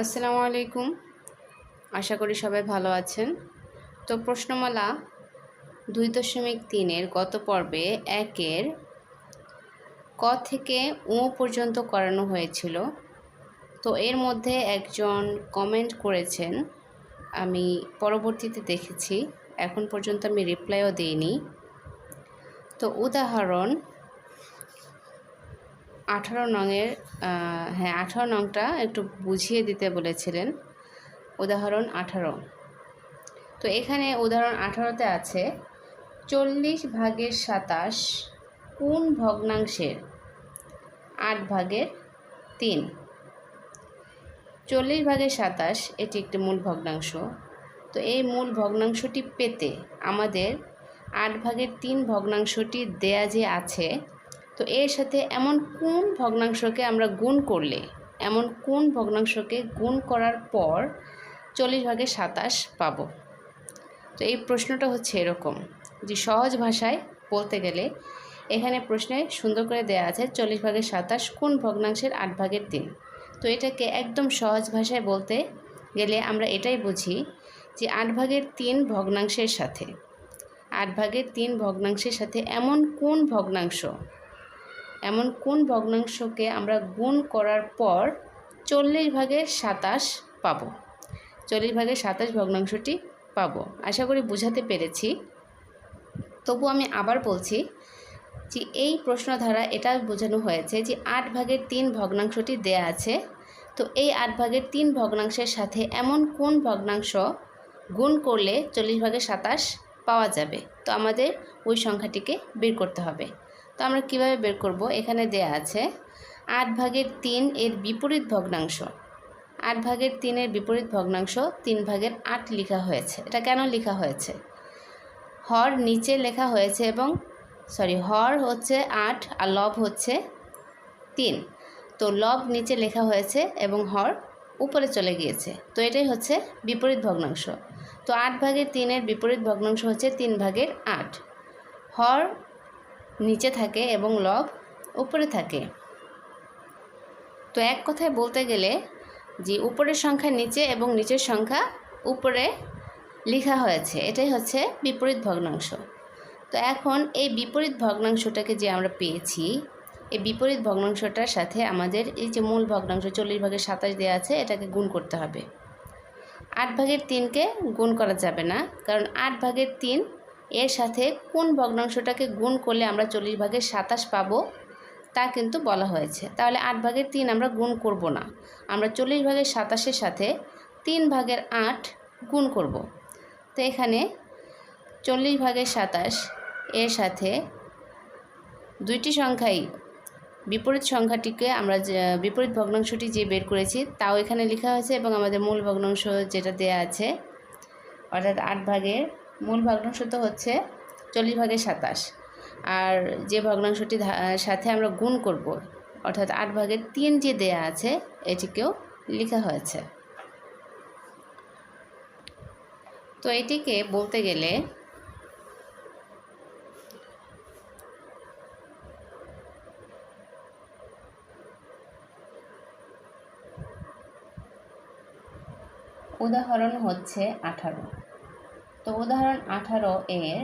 আসসালামু আলাইকুম। আশা করি সবাই ভালো আছেন। তো প্রশ্নমালা 2.3 গত পর্বে 1 ক থেকে ও পর্যন্ত করানো হয়েছিল। তো এর মধ্যে একজন কমেন্ট করেছেন, আমি পরবর্তীতে দেখেছি, এখন পর্যন্ত আমি রিপ্লাইও দিইনি। তো উদাহরণ 18 নংয়ের 18 নংটা একটু বুঝিয়ে দিতে বলেছিলেন। উদাহরণ 18। তো এখানে উদাহরণ 18তে আছে 40/27 কোন ভগ্নাংশের 8/3। 40/27 এটি একটি মূল ভগ্নাংশ। তো এই মূল ভগ্নাংশটি পেতে আমাদের 8/3 ভগ্নাংশটি দেয়া যে আছে, তো এর সাথে এমন কোন ভগ্নাংশকে আমরা গুণ করলে, এমন কোন ভগ্নাংশকে গুণ করার পর 40/27 পাবো। তো এই প্রশ্নটা হচ্ছে এরকম যে সহজ ভাষায় বলতে গেলে এখানে প্রশ্নে সুন্দর করে দেয়া আছে 40/27 কোন ভগ্নাংশের 8/3। তো এটাকে একদম সহজ ভাষায় বলতে গেলে আমরা এটাই বুঝি যে 8/3 ভগ্নাংশের সাথে 8/3 ভগ্নাংশের সাথে এমন কোন ভগ্নাংশকে আমরা গুণ করার পর 40/27 পাবো। 40/27 ভগ্নাংশটি পাবো। আশা করি বুঝাতে পেরেছি। তবু আমি আবার বলছি যে এই প্রশ্ন দ্বারা এটা বোঝানো হয়েছে যে 8/3 ভগ্নাংশটি দেয়া আছে। তো এই 8/3 ভগ্নাংশের সাথে এমন কোন ভগ্নাংশ গুণ করলে 40/27 পাওয়া যাবে। তো আমাদের ওই সংখ্যাটিকে বের করতে হবে। তো আমরা কিভাবে বের করব? এখানে দেয়া আছে 8/3 এর বিপরীত ভগ্নাংশ। 8/3 এর বিপরীত ভগ্নাংশ 3/8 লেখা হয়েছে। এটা কেন লেখা হয়েছে? হর নিচে লেখা হয়েছে এবং হর হচ্ছে 8 আর লব হচ্ছে 3। তো লব নিচে লেখা হয়েছে এবং হর উপরে চলে গিয়েছে। তো এটাই হচ্ছে বিপরীত ভগ্নাংশ। তো 8/3 এর বিপরীত ভগ্নাংশ হচ্ছে 3/8। হর নিচে থাকে এবং লব উপরে থাকে। তো এক কথায় বলতে গেলে যে উপরের সংখ্যা নিচে এবং নিচের সংখ্যা উপরে লেখা হয়েছে, এটাই হচ্ছে বিপরীত ভগ্নাংশ। তো এখন এই বিপরীত ভগ্নাংশটাকে যে আমরা পেয়েছি, এই বিপরীত ভগ্নাংশটার সাথে আমাদের এই যে মূল ভগ্নাংশ 40/27 দেওয়া আছে, এটাকে গুণ করতে হবে। 8/3কে গুণ করা যাবে না, কারণ 8/3 এর সাথে কোন ভগ্নাংশটাকে গুণ করলে আমরা 40/27 পাবো তা কিন্তু বলা হয়েছে। তাহলে 8/3 আমরা গুণ করব না, আমরা 40/27 সাথে 3/8 গুণ করব। তো এখানে 40/27 এর সাথে দুইটি সংখ্যাই বিপরীত সংখ্যাটিকে আমরা বিপরীত ভগ্নাংশটি যে বের করেছি তাও এখানে লেখা হয়েছে এবং আমাদের মূল ভগ্নাংশ যেটা দেয়া আছে, অর্থাৎ 8 মূল ভগ্নাংশ তো হচ্ছে 40/27, আর যে ভগ্নাংশটি সাথে আমরা গুণ করব অর্থাৎ 8/3 যে দেয়া আছে এটিকেও লেখা হয়েছে। তো এটিকে বলতে গেলে উদাহরণ হচ্ছে 18। তো উদাহরণ 18 এর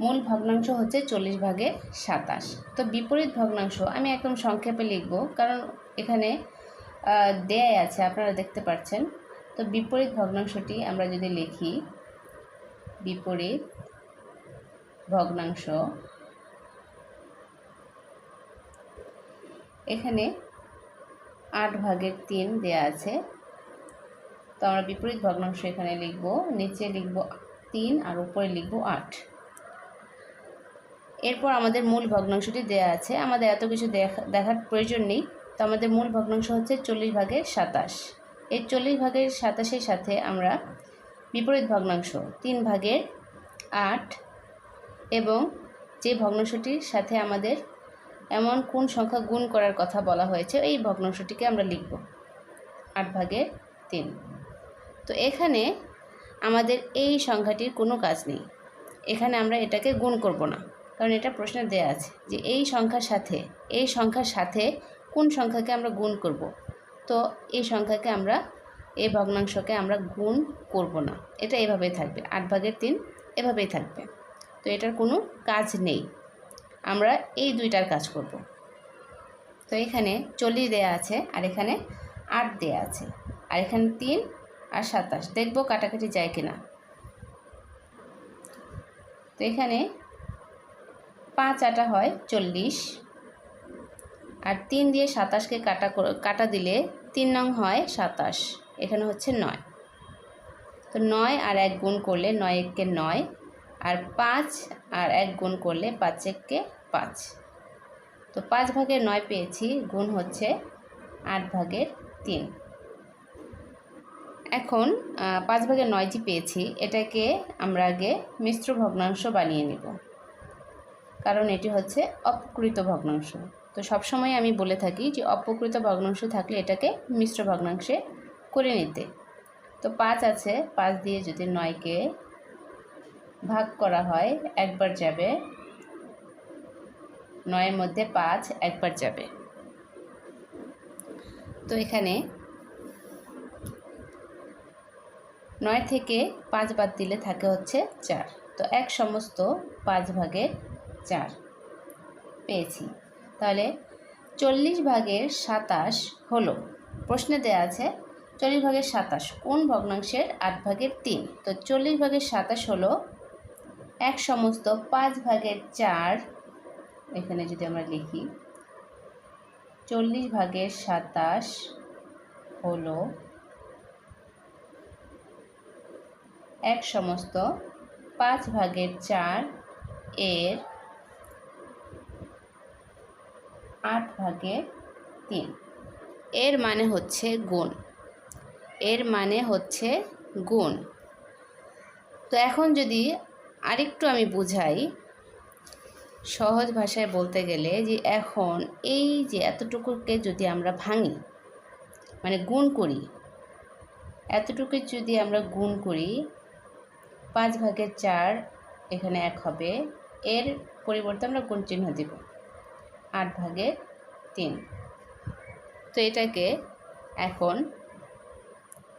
মূল ভগ্নাংশ হচ্ছে 40/27। তো বিপরীত ভগ্নাংশ আমি একদম সংক্ষেপে লিখব, কারণ এখানে দেয়াই আছে, আপনারা দেখতে পাচ্ছেন। তো বিপরীত ভগ্নাংশটি আমরা যদি লিখি, বিপরীত ভগ্নাংশ, এখানে 8/3 দেয়া আছে। তো আমরা বিপরীত ভগ্নাংশ এখানে লিখব, নিচে লিখব 3 আর উপরে লিখব 8। এরপর আমাদের মূল ভগ্নাংশটি দেয়া আছে, আমাদের এত কিছু দেখার প্রয়োজন নেই। তো আমাদের মূল ভগ্নাংশ হচ্ছে 40/27। এই 40/27 সাথে আমরা বিপরীত ভগ্নাংশ 3/8 এবং যে ভগ্নাংশটির সাথে আমাদের এমন কোন সংখ্যা গুণ করার কথা বলা হয়েছে এই ভগ্নাংশটিকে আমরা লিখব 8/3। তো এখানে আমাদের এই সংখ্যাটির কোনো কাজ নেই, এখানে আমরা এটাকে গুণ করব না, কারণ এটা প্রশ্নে দেয়া আছে যে এই সংখ্যার সাথে কোন সংখ্যাকে আমরা গুণ করব। তো এই সংখ্যাকে আমরা, এই ভগ্নাংশকে আমরা গুণ করব না, এটা এভাবেই থাকবে, 8/3 এভাবেই থাকবে। তো এটার কোনো কাজ নেই, আমরা এই দুইটার কাজ করব। তো এখানে 40 দেয়া আছে, আর এখানে 8 দেয়া আছে, আর এখানে 3 আর 27, দেখব কাটাকাটি যায় কিনা। তো এখানে 5 8 হয় 40, আর 3 দিয়ে 27কে কাটা দিলে 3 নং হয় 27, এখানে হচ্ছে 9। তো 9 আর 1 গুণ করলে 9 1 কে 9, আর 5 আর 1 গুণ করলে 5 1 কে 5। তো 5/9 পেয়েছি, গুণ হচ্ছে 8/3। এখন 5/9 যে পেয়েছি, এটাকে আমরা আগে মিশ্র ভগ্নাংশ বানিয়ে নেব, কারণ এটি হচ্ছে অপকৃত ভগ্নাংশ। তো সবসময় আমি বলে থাকি যে অপকৃত ভগ্নাংশ থাকলে এটাকে মিশ্র ভগ্নাংশে করে নিতে। তো 5 আছে, 5 দিয়ে যদি 9কে ভাগ করা হয় একবার যাবে, 9-এর মধ্যে 5 একবার যাবে। তো এখানে 9 থেকে 5 বাদ দিলে থাকে হচ্ছে 4। তো 1/5 পেয়েছি। তাহলে 40/27 হলো, প্রশ্নে দেওয়া আছে 40/27 কোন ভগ্নাংশের 8/3। তো 40/27 হলো 1/5/4। এখানে যদি আমরা লিখি 40/27 হলো 1/5/4 এর 8/3। এর মানে হচ্ছে গুণ, এর মানে হচ্ছে গুণ। তো এখন যদি আরেকটু আমি বুঝাই, সহজ ভাষায় বলতে গেলে, যে এখন এই যে এতটুকুকে যদি আমরা ভাঙি, মানে গুণ করি, এতটুকু যদি আমরা গুণ করি, 5/4 এখানে 1 হবে, এর পরিবর্তে আমরা গুণ চিহ্ন দেব, 8/3। তো এটাকে এখন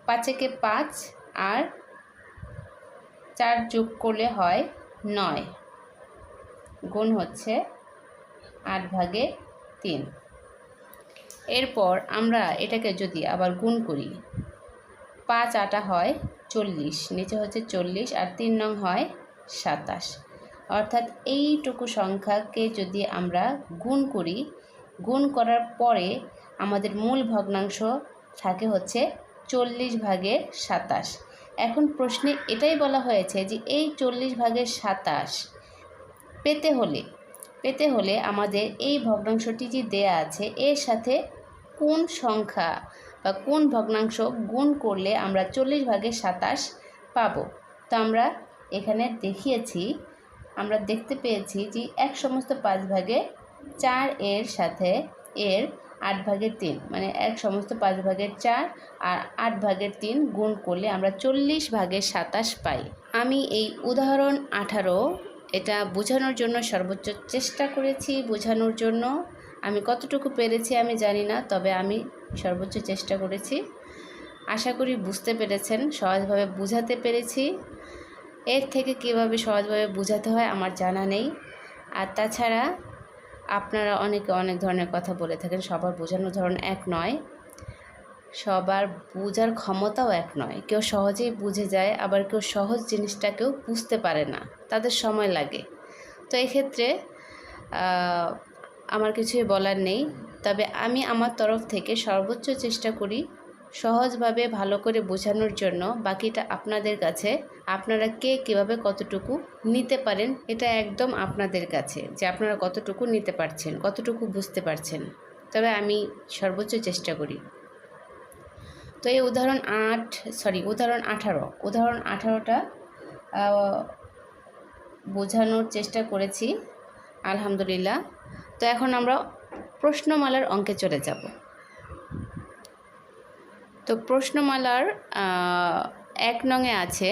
5 একে 5 আর 4 যোগ করলে হয় 9, গুণ হচ্ছে 8/3। এরপর আমরা এটাকে যদি আবার গুণ করি, 5 8 হয় 40, নিচে হচ্ছে 40, আর 3 নং হয় 27। অর্থাৎ এইটুকু সংখ্যাকে যদি আমরা গুণ করি, গুণ করার পরে আমাদের মূল ভগ্নাংশ থাকে হচ্ছে 40/27। এখন প্রশ্নে এটাই বলা হয়েছে যে এই 40/27 পেতে হলে আমাদের এই ভগ্নাংশটি যে দেয়া আছে, এর সাথে কোন সংখ্যা বা কোন ভগ্নাংশ গুণ করলে আমরা 40/27 পাবো। তো আমরা এখানে দেখিয়েছি, আমরা দেখতে পেয়েছি যে 1/5/4 এর সাথে এর 8/3, মানে 1/5/4 আর 8/3 গুণ করলে আমরা 40/27 পাই। আমি এই উদাহরণ 18 এটা বোঝানোর জন্য সর্বোচ্চ চেষ্টা করেছি। বোঝানোর জন্য আমি কতটুকু পেরেছি আমি জানি না, তবে আমি সর্বোচ্চ চেষ্টা করেছি। আশা করি বুঝতে পেরেছেন, সহজভাবে বুঝাতে পেরেছি। এর থেকে কীভাবে সহজভাবে বুঝাতে হয় আমার জানা নেই। আর তাছাড়া আপনারা অনেকে অনেক ধরনের কথা বলে থাকেন, সবার বোঝানোর ধরন এক নয়, সবার বোঝার ক্ষমতাও এক নয়। কেউ সহজেই বুঝে যায়, আবার কেউ সহজ জিনিসটাকেও বুঝতে পারে না, তাদের সময় লাগে। তো এক্ষেত্রে আমার কিছুই বলার নেই, তবে আমি আমার তরফ থেকে সর্বোচ্চ চেষ্টা করি সহজভাবে ভালো করে বোঝানোর জন্য। বাকিটা আপনাদের কাছে, আপনারা কে কীভাবে কতটুকু নিতে পারেন, এটা একদম আপনাদের কাছে, যে আপনারা কতটুকু নিতে পারছেন, কতটুকু বুঝতে পারছেন। তবে আমি সর্বোচ্চ চেষ্টা করি। তো এই উদাহরণ 18টা বোঝানোর চেষ্টা করেছি আলহামদুলিল্লাহ। তো এখন আমরা প্রশ্নমালার অঙ্কে চলে যাব। তো প্রশ্নমালার 1 নংয়ে আছে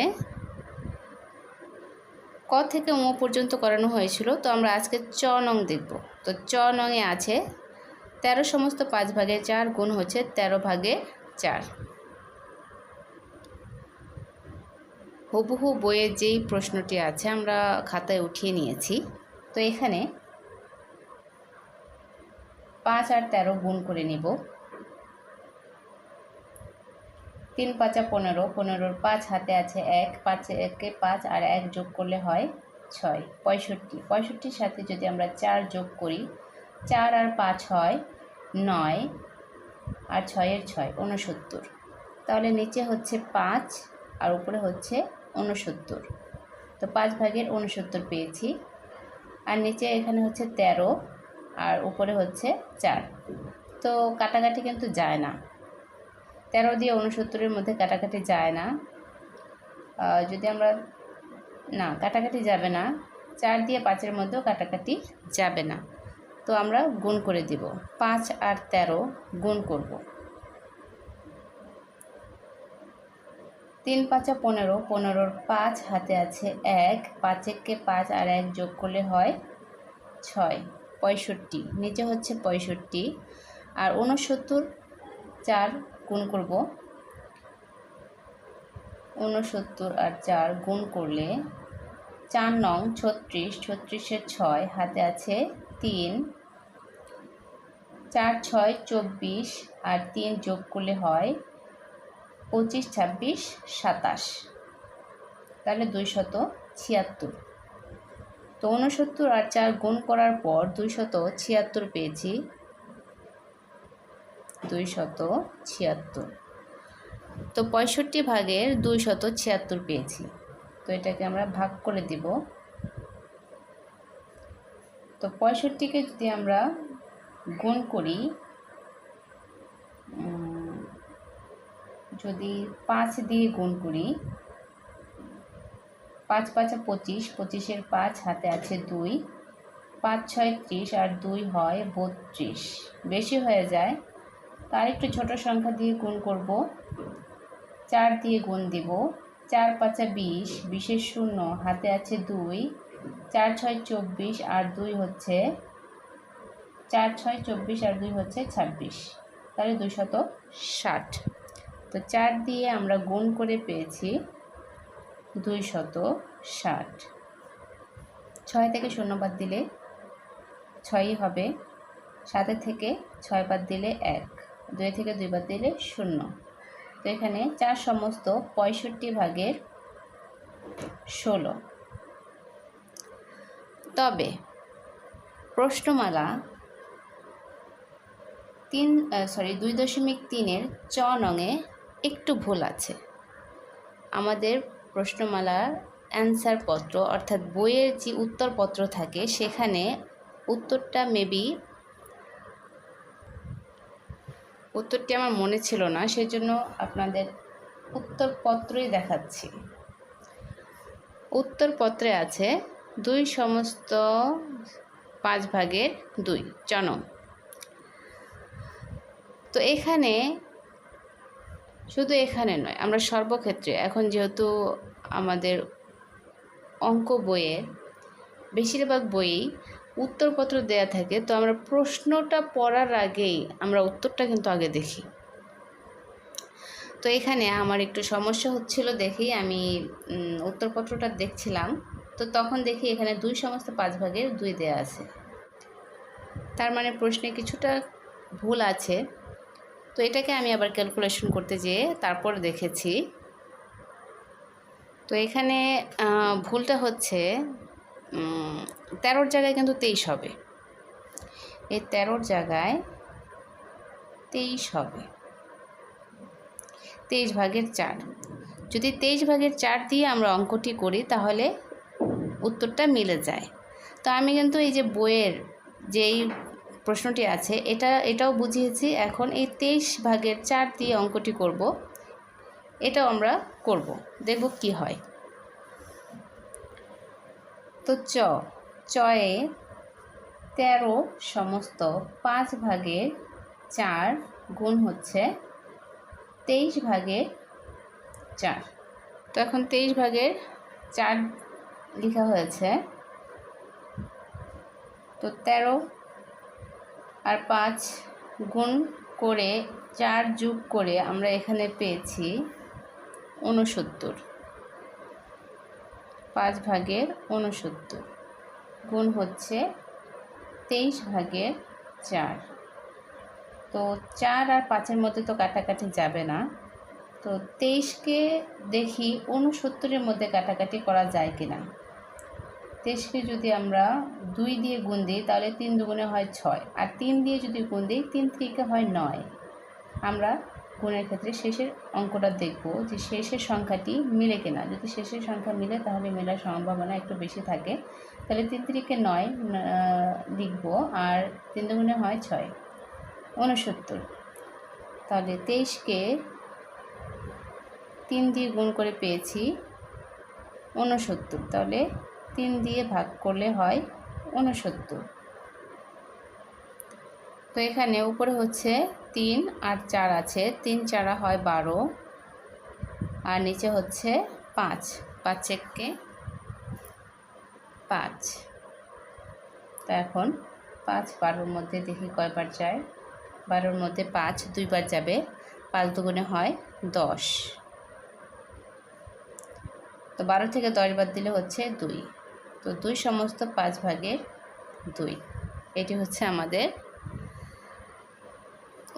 ক থেকে ম পর্যন্ত করানো হয়েছিল। তো আমরা আজকে চ নং দেখব। তো চ নংয়ে আছে 13 সমস্ত 5 ভাগের 4 গুণ হচ্ছে 13 ভাগের 4। হুবহু বইয়ে যেই প্রশ্নটি আছে আমরা খাতায় উঠিয়ে নিয়েছি। তো এখানে 5 আর 13 গুণ করে নিব। 3 5 15, 15-র 5 হাতে আছে 1, 5 একে 5 আর 1 যোগ করলে হয় 6, 65। 65-র সাথে যদি আমরা 4 যোগ করি, 4 আর 5 হয় 9, আর 6 এর 6 69। তাহলে নিচে হচ্ছে 5 আর উপরে হচ্ছে 69। তো 5 ভাগের 69 পেয়েছি। আর নিচে এখানে হচ্ছে 13 আর উপরে হচ্ছে 4। তো কাটাকাটি কিন্তু যায় না, 13 দিয়ে 69-এর মধ্যে কাটাকাটি যায় না। যদি আমরা না, কাটাকাটি যাবে না, 4 দিয়ে 5-এর মধ্যেও কাটাকাটি যাবে না। তো আমরা গুণ করে দিব, 5 আর 13 গুণ করব। 3 5 15, 15-র 5 হাতে আছে 1, 5 একে 5 আর 1 যোগ করলে হয় 6, 65। নিচে হচ্ছে 65 আর 69, 4 গুণ করব। 69 আর 4 গুণ করলে 4 নং 36, 36-এর 6 হাতে আছে 3, 4 6 24 আর 3 যোগ করলে হয় 25, 26, 27। তাহলে 276। তো 69 আর 4 গুণ করার পর 276 পেয়েছি, 276। তো 65 ভাগের 276 পেয়েছি। তো এটাকে আমরা ভাগ করে দিব। তো 65-কে যদি আমরা গুণ করি, যদি 5 দিয়ে গুণ করি, 5 5 25, 25-এর 5 হাতে আছে 2, 5 6 30 আর 2 হয় 32, বেশি হয়ে যায়। তার একটু ছোট সংখ্যা দিয়ে গুণ করব, 4 দিয়ে গুণ দিব। 4 5 20, 20-এর 0 হাতে আছে 2, 4 6 24 আর 2 হচ্ছে 4 6 24 আর 2 হচ্ছে 26। তাহলে 260। তো 4 দিয়ে আমরা গুণ করে পেয়েছি 260। 6 থেকে 0 বাদ দিলে 6ই হবে, 7 থেকে 6 বাদ দিলে 1, 2 থেকে 2 বাদ দিলে 0। তো এখানে 4 সমস্ত 65 ভাগের 16। তবে প্রশ্নমালা 2.3-এর চ নঙে একটু ভুল আছে। আমাদের প্রশ্নমালার অ্যান্সার পত্র অর্থাৎ বইয়ের যে উত্তরপত্র থাকে সেখানে উত্তরটা উত্তরটি আমার মনে ছিল না, সেজন্য আপনাদের উত্তরপত্রই দেখাচ্ছি। উত্তরপত্রে আছে 2 সমস্ত 5 ভাগের 2 চ নং। তো এখানে শুধু এখানে নয়, আমরা সর্বক্ষেত্রে এখন যেহেতু আমাদের অঙ্ক বইয়ের বেশিরভাগ বইয়েই উত্তরপত্র দেয়া থাকে, তো আমরা প্রশ্নটা পড়ার আগেই আমরা উত্তরটা কিন্তু আগে দেখি। তো এখানে আমার একটু সমস্যা হচ্ছিল দেখেই আমি উত্তরপত্রটা দেখছিলাম। তো তখন দেখি এখানে 2 সমস্ত 5 ভাগের 2 দেয়া আছে, তার মানে প্রশ্নে কিছুটা ভুল আছে। তো এটাকে আমি আবার ক্যালকুলেশন করতে যেয়ে তারপর দেখেছি। তো এখানে ভুলটা হচ্ছে 13-র জায়গায় কিন্তু 23 হবে, এই 13-র জায়গায় 23 হবে। 23 ভাগের 4, যদি 23 ভাগের 4 দিয়ে আমরা অঙ্কটি করি তাহলে উত্তরটা মিলে যায়। তো আমি কিন্তু এই যে বইয়ের যেই প্রশ্নটি আছে এটাও বুঝিয়েছি। এখন এই 23 ভাগের 4 দিয়ে অঙ্কটি করব, এটাও আমরা করব, দেখব কি হয়। তো চয়ে 13 সমস্ত 5 ভাগের 4 গুণ হচ্ছে 23 ভাগের 4। তো এখন 23 ভাগের 4 লেখা হয়েছে। তো 13 আর 5 গুণ করে 4 যোগ করে আমরা এখানে পেয়েছি 69। 5 ভাগের 69 গুণ হচ্ছে 23 ভাগের 4। তো 4 আর 5-এর মধ্যে তো কাটাকাটি যাবে না, তো 23কে দেখি 69-এর মধ্যে কাটাকাটি করা যায় কিনা। 23কে যদি আমরা 2 দিয়ে গুণ দিই তাহলে 3 দুগুণে হয় 6, আর 3 দিয়ে যদি গুণ দিই 3 3-কে হয় 9। আমরা গুণের ক্ষেত্রে শেষের অঙ্কটা দেখব যে শেষের সংখ্যাটি মিলে কিনা। যদি শেষের সংখ্যা মিলে তাহলে মেলার সম্ভাবনা একটু বেশি থাকে। তাহলে 3 3-কে 9 লিখব, আর 3 দুগুণে হয় 6, 69। তাহলে 23কে 3 দিয়ে গুণ করে পেয়েছি 69, তাহলে 3 দিয়ে ভাগ করলে হয় 69। তো এখানে উপরে হচ্ছে 3 আর 4 আছে, 3 4 হয় 12, আর নিচে হচ্ছে 5, 5 1-কে 5। তো এখন 5 12-র মধ্যে দেখি কয়বার যায়। 12-র মধ্যে 5 2বার যাবে, 5 দুগুণে হয় 10। তো 12 থেকে 10 বাদ দিলে হচ্ছে 2। তো 2 সমস্ত 5 ভাগের 2, এটি হচ্ছে আমাদের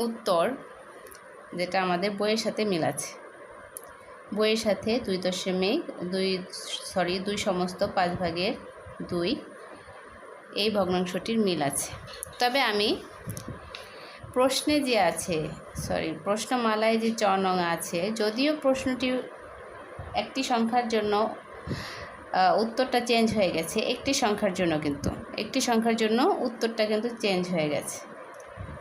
উত্তর, যেটা আমাদের বইয়ের সাথে মিল আছে। বইয়ের সাথে 2 সমস্ত 5 ভাগের 2 এই ভগ্নাংশটির মিল আছে। তবে আমি প্রশ্নে যে আছে, প্রশ্নমালায় যে 4 নং আছে, যদিও প্রশ্নটি একটি সংখ্যার জন্য উত্তরটা চেঞ্জ হয়ে গেছে, একটি সংখ্যার জন্য উত্তরটা কিন্তু চেঞ্জ হয়ে গেছে।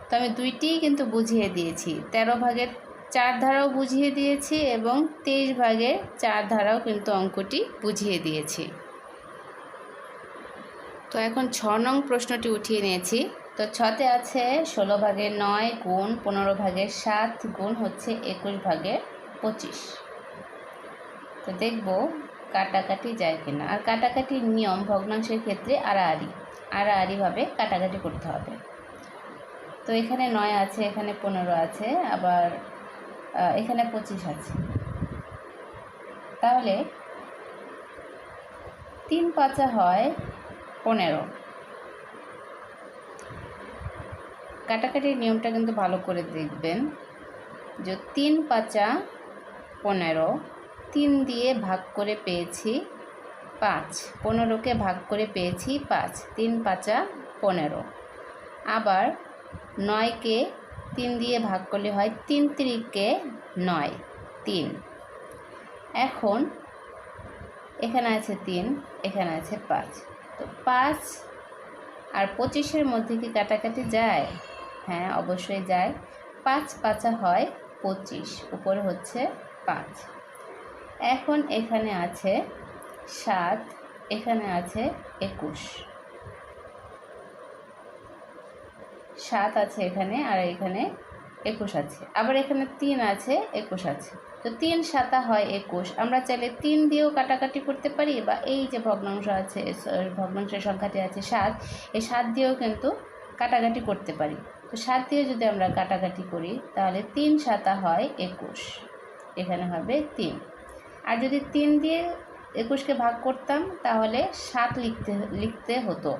তো আমি দুইটিই কিন্তু বুঝিয়ে দিয়েছি, 13 ভাগের 4 ধারাও বুঝিয়ে দিয়েছি এবং 23 ভাগের 4 ধারাও কিন্তু অঙ্কটি বুঝিয়ে দিয়েছি। তো এখন 6 নং প্রশ্নটি উঠিয়ে নিয়েছি। তো 6তে আছে 16 ভাগের 9 গুণ 15 ভাগের 7 গুণ হচ্ছে 21 ভাগের 25। তো দেখব কাটাকাটি যায় কিনা। আর কাটাকাটির নিয়ম ভগ্নাংশের ক্ষেত্রে আড়াআড়িভাবে কাটাকাটি করতে হবে। তো এখানে 9 আছে, এখানে 15 আছে, আবার এখানে 25 আছে। তাহলে 3 5 হয় 15। কাটাকাটির নিয়মটা কিন্তু ভালো করে দেখবেন, যে 3 5 15, 3 দিয়ে ভাগ করে পেয়েছি 5, 15কে ভাগ করে পেয়েছি 5, 3 5 15। আবার 9কে 3 দিয়ে ভাগ করলে হয় 3 3-কে 9, 3। এখন এখানে আছে 3, এখানে আছে 5। তো 5 আর 25-এর মধ্যে কি কাটাকাটি যায়? হ্যাঁ, অবশ্যই যায়। 5 5 হয় 25, উপরে হচ্ছে 5। এখন এখানে আছে 7, এখানে আছে 21। 7 আছে এখানে, আর এখানে 21 আছে। আবার এখানে 3 আছে, 21 আছে। তো 3 7 হয় 21। আমরা চাইলে 3 দিয়েও কাটাকাটি করতে পারি, বা এই যে ভগ্নাংশের সংখ্যাটি আছে 7, এই 7 দিয়েও কিন্তু কাটাকাটি করতে পারি। তো 7 দিয়ে যদি আমরা কাটাকাটি করি তাহলে 3 7 হয় 21, এখানে হবে 3। আর যদি 3 দিয়ে 21-কে ভাগ করতাম তাহলে 7 লিখতে হতো।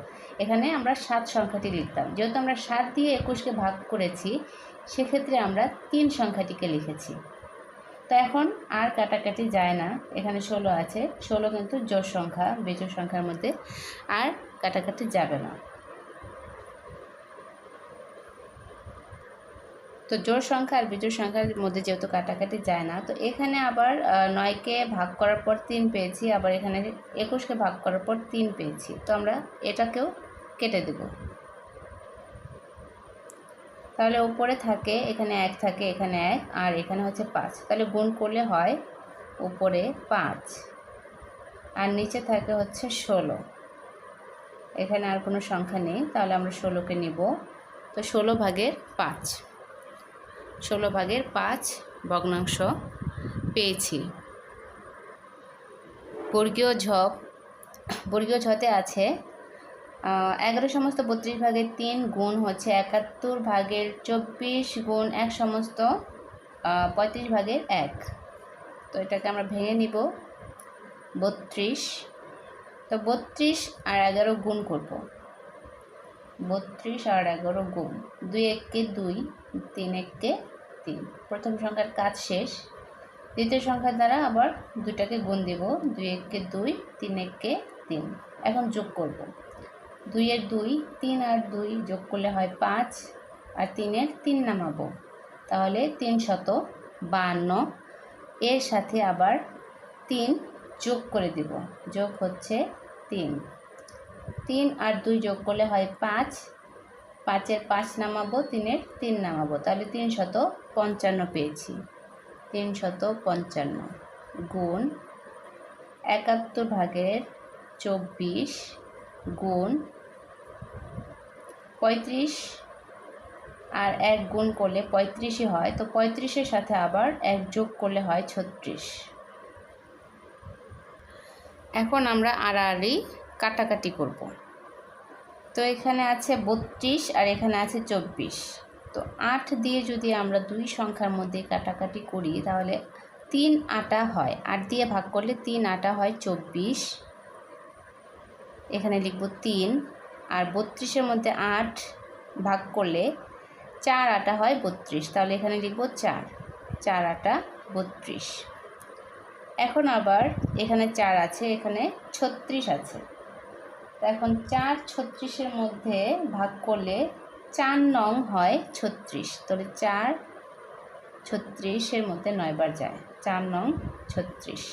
এখানে আমরা 7 সংখ্যাটি লিখতাম। যেহেতু আমরা 7 দিয়ে 21-কে ভাগ করেছি, সেক্ষেত্রে আমরা 3 সংখ্যাটিকে লিখেছি। তো এখন আর কাটাকাটি যায় না। এখানে 16 আছে, 16 কিন্তু জোড় সংখ্যা, বিজোড় সংখ্যার মধ্যে আর কাটাকাটি যাবে না। তো জোড় সংখ্যা আর বিজোড় সংখ্যার মধ্যে যেহেতু কাটাকাটি যায় না, তো এখানে আবার 9-কে ভাগ করার পর 3 পেয়েছি, আবার এখানে 21-কে ভাগ করার পর 3 পেয়েছি। তো আমরা এটাকেও কেটে দেব। তাহলে উপরে থাকে, এখানে 1 থাকে, এখানে 1, আর এখানে হচ্ছে 5। তাহলে গুণ করলে হয় উপরে 5, আর নিচে থাকে হচ্ছে 16। এখানে আর কোনো সংখ্যা নেই, তাহলে আমরা 16-কে নিব। তো 16 ভাগের 5, 16 ভাগের 5 ভগ্নাংশ পেয়েছি। বর্গীয় ঝতে আছে 11 সমস্ত 32 ভাগের 3 গুণ হচ্ছে 71 ভাগের 24 গুণ 1 সমস্ত 35 ভাগের 1। তো এটাকে আমরা ভেঙে নিব 32। তো 32 আর 11 গুণ করব, 32 আর 11 গুণ, 2 1 2, 3 1 3। প্রথম সংখ্যার কাজ শেষ। দ্বিতীয় সংখ্যার দ্বারা আবার দুইটাকে গুণ দেব, 2 1 2, 3 1 3। এখন যোগ করব, 2 এর 2, 3 আর 2 যোগ করলে হয় 5, আর 3 এর 3 নামাবো, তাহলে 352। এর সাথে আবার 3 যোগ করে দেব, যোগ হচ্ছে 3। 3 আর 2 যোগ করলে হয় 5, 5 এর 5 নামাবো, 3 এর 3 নামাবো, তাহলে 355 পেয়েছি। 355 গুণ 71 ভাগের 24 গুণ 35 আর 1 গুণ করলে 35ই হয়, তো 35-এর সাথে আবার 1 যোগ করলে হয় 36। এখন আমরা আড়াআড়ি কাটাকাটি করব। তো এখানে আছে 32 আর এখানে আছে 24। তো 8 দিয়ে যদি আমরা দুই সংখ্যার মধ্যে কাটাকাটি করি তাহলে 3 8 হয়, 8 দিয়ে ভাগ করলে 3 8 হয় 24। এখানে লিখব 3, আর 32-এর মধ্যে 8 ভাগ করলে 4 8 হয় 32, তাহলে এখানে লিখব 4, 4 8 32। এখন আবার এখানে 4 আছে, এখানে 36 আছে। তো এখন 4 36-এর মধ্যে ভাগ করলে 4 নং হয় 36, তাহলে 4 36-এর মধ্যে 9 বার যায়, 4 নং 36।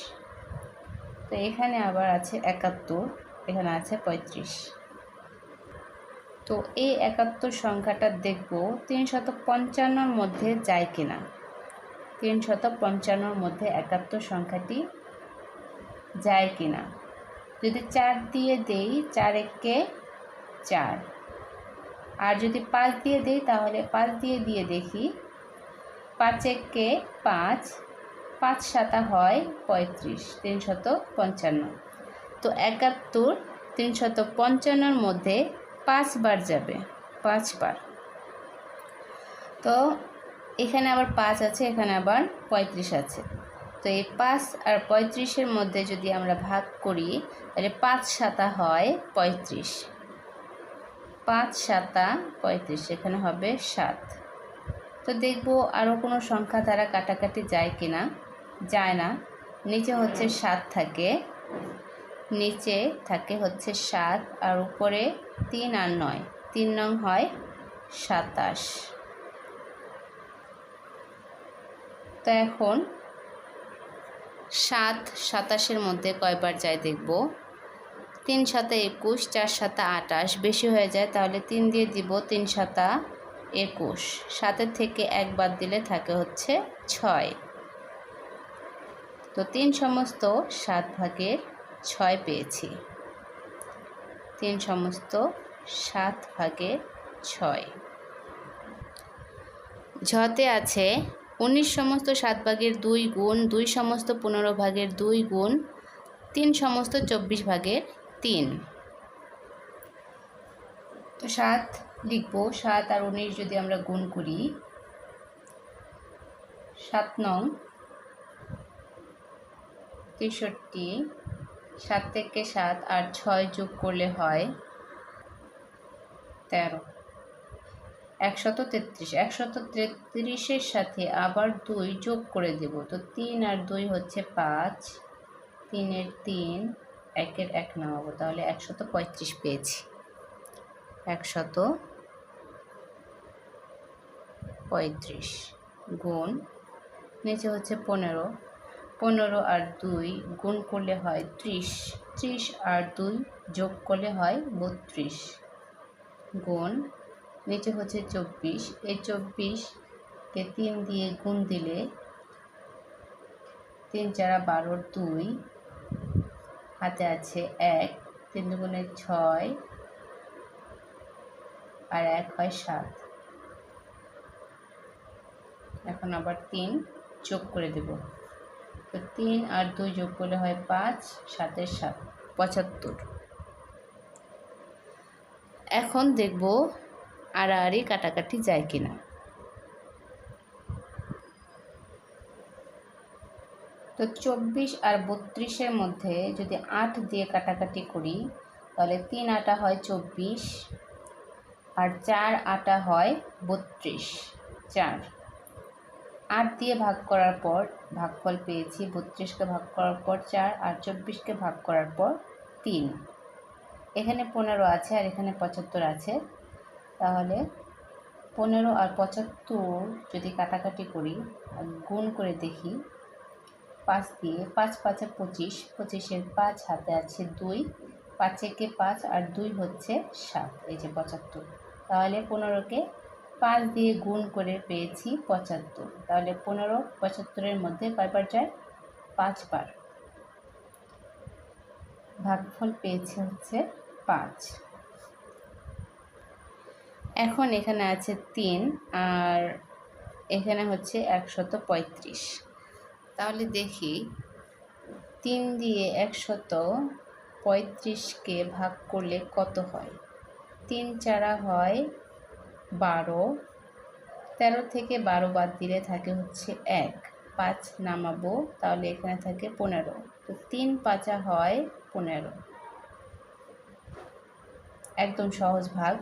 তো এখানে আবার আছে 71, এখানে আছে 35। তো এই 71 সংখ্যাটা দেখব 355-র মধ্যে যায় কিনা। 355-র মধ্যে 71 সংখ্যাটি যায় কিনা। যদি 4 দিয়ে দেই, 4 1 4, আর যদি 5 দিয়ে দেই তাহলে 5 দিয়ে দেখি, 5 1 5, 5 7 হয় 35, 355। তো 71 355-র মধ্যে 5 বার যাবে, 5 বার। তো এখানে আবার 5 আছে, এখানে আবার 35 আছে। তো এই 5 আর 35-এর মধ্যে যদি আমরা ভাগ করি তাহলে 5 7 হয় 35, 5 7 35, এখানে হবে 7। তো দেখব আরও কোনো সংখ্যা দ্বারা কাটাকাটি যায় কিনা। যায় না, নিচে হচ্ছে 7 থাকে, নিচে থাকে হচ্ছে 7, আর উপরে 3 আর 9, 3 নং হয় 27। তো এখন 7 27-এর মধ্যে কয়বার যায় দেখব। 3 7 21, 4 7 28, বেশি হয়ে যায়, তাহলে 3 দিয়ে দিব, 3 7 21, 7-এর থেকে 1 বাদ দিলে থাকে হচ্ছে 6। তো 3 সমস্ত 7 ভাগের 6 পেয়েছি, 3 সমস্ত 7 ভাগের 6। ঝতে আছে 19 সমস্ত 7 ভাগের 2 গুণ 2 সমস্ত 15 ভাগের 2 গুণ 3 সমস্ত 24 ভাগের 3। তো 7 লিখব, 7 আর 19 যদি আমরা গুণ করি, 7 নং 63, 7 থেকে 7 আর 6 যোগ করলে হয় 13, 133। 133-এর সাথে আবার 2 যোগ করে দেব, তো 3 আর 2 হচ্ছে 5, 3 এর 3, 1 এর 1 নামাবো, তাহলে 135 পেয়েছি। 135 গুণ, নিচে হচ্ছে 15, 15 আর 2 গুণ করলে হয় 30, 30 আর 2 যোগ করলে হয় 32, গুণ, নিচে হচ্ছে 24, এই 24-কে 3 দিয়ে গুণ দিলে 3 4 12, 2 হাতে আছে 1, 3 দুগুণে 6 আর 1 হয় 7। এখন আবার 3 যোগ করে দেব, তো 3 আর 2 যোগ করলে হয় 5, 7 এর 7 75। এখন দেখব আড়াআড়ি কাটাকাটি যায় কিনা। তো 24 আর 32-এর মধ্যে যদি 8 দিয়ে কাটাকাটি করি তাহলে 3 8 হয় 24 আর 4 8 হয় 32। 4 8 দিয়ে ভাগ করার পর ভাগফল পেয়েছি 32কে ভাগ করার পর 4 আর 24কে ভাগ করার পর 3। এখানে 15 আছে আর এখানে 75 আছে, তাহলে 15 আর 75 যদি কাটাকাটি করি আর গুণ করে দেখি 5 দিয়ে, 5 5 25, 25-এর 5 হাতে আছে 2, 5 একে 5 আর 2 হচ্ছে 7, এই যে 75। তাহলে 15কে 5 দিয়ে গুণ করে পেয়েছি 75। তাহলে 15 75-এর মধ্যে কয়বার যায়? 5 বার। ভাগফল পেয়েছি হচ্ছে 5। এখন এখানে আছে 3 আর এখানে হচ্ছে 135। তাহলে দেখি 3 দিয়ে 135কে ভাগ করলে কত হয়। 3 4 হয় 12, 13 থেকে 12 বাদ দিলে থাকে হচ্ছে 1, 5 নামাবো তাহলে এখানে থাকে 15। তো 3 5 হয় 15, একদম সহজ ভাগ।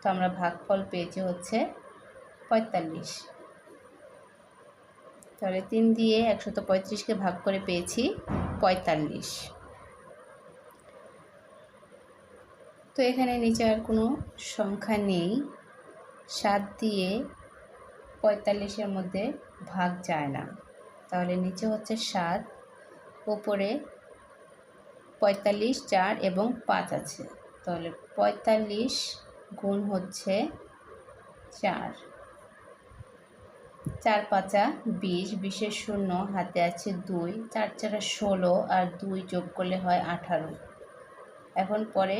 তো আমরা ভাগফল পেয়েছি হচ্ছে 45। তাহলে 3 দিয়ে 135কে ভাগ করে পেয়েছি 45। তো এখানে নিচে আর কোনো সংখ্যা নেই, 7 দিয়ে 45-এর মধ্যে ভাগ যায় না, তাহলে নিচে হচ্ছে 7, উপরে 45, 4 এবং 5 আছে। তাহলে 45 গুণ হচ্ছে 4, 4 5 20, 20-এর 0 হাতে আছে 2, 4 4 16 আর 2 যোগ করলে হয় 18। এখন পরে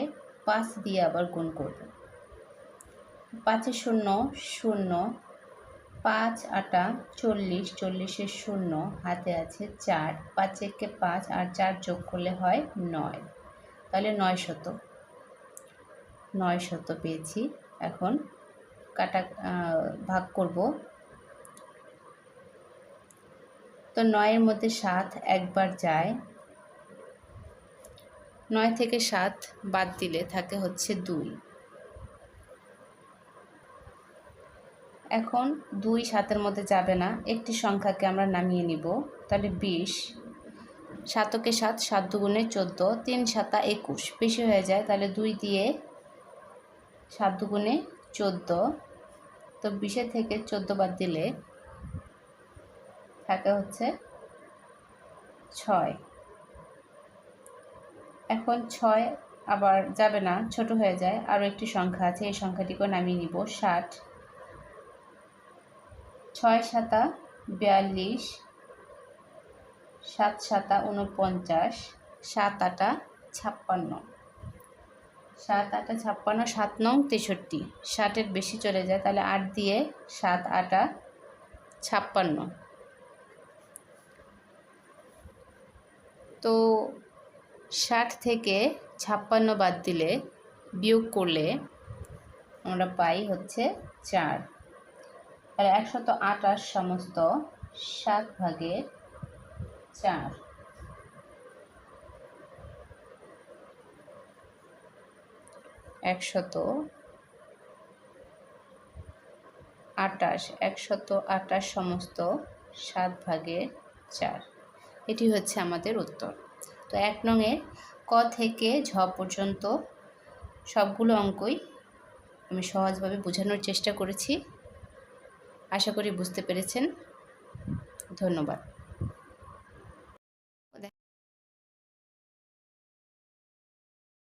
5 দিয়ে আবার গুণ করব। 5 0 0, 5 8 40, 40-এর 0 হাতে আছে 4, 5 একে 5 আর 4 যোগ করলে হয় 9। তাহলে 900 পেয়েছি। এখন ভাগ করব। তো 9-এর মধ্যে 7 একবার যায়, 9 থেকে 7 বাদ দিলে থাকে হচ্ছে 2। এখন 2 7-এর মধ্যে যাবে না, একটি সংখ্যাকে আমরা নামিয়ে নিব। তাহলে 20, 7কে 7, 7 দুগুণে 14, 3 7 21, বেশি হয়ে যায়, তাহলে 2 দিয়ে 7 দুগুণে 14। তো 20 থেকে 14 বাদ দিলে থাকে হচ্ছে 6। এখন 6 আবার যাবে না, ছোট হয়ে যায়, আরও একটি সংখ্যা আছে, এই সংখ্যাটিকেও নামিয়ে নিব। 60, 6 7 42, 7 7 49, 7 8 56, 7 8 56, 7 9 63, 60-এর বেশি চলে যায়, তাহলে 8 দিয়ে 7 8 56। তো 60 থেকে 56 বাদ দিলে বিয়োগ করলে আমরা পাই হচ্ছে 4। আর 128 সমস্ত 7 ভাগের 4। 128 সমস্ত 7 ভাগের 4, এটি হচ্ছে আমাদের উত্তর। তো 1 নংয়ের ক থেকে ঝ পর্যন্ত সবগুলো অঙ্কই আমি সহজভাবে বোঝানোর চেষ্টা করেছি। আশা করি বুঝতে পেরেছেন। ধন্যবাদ।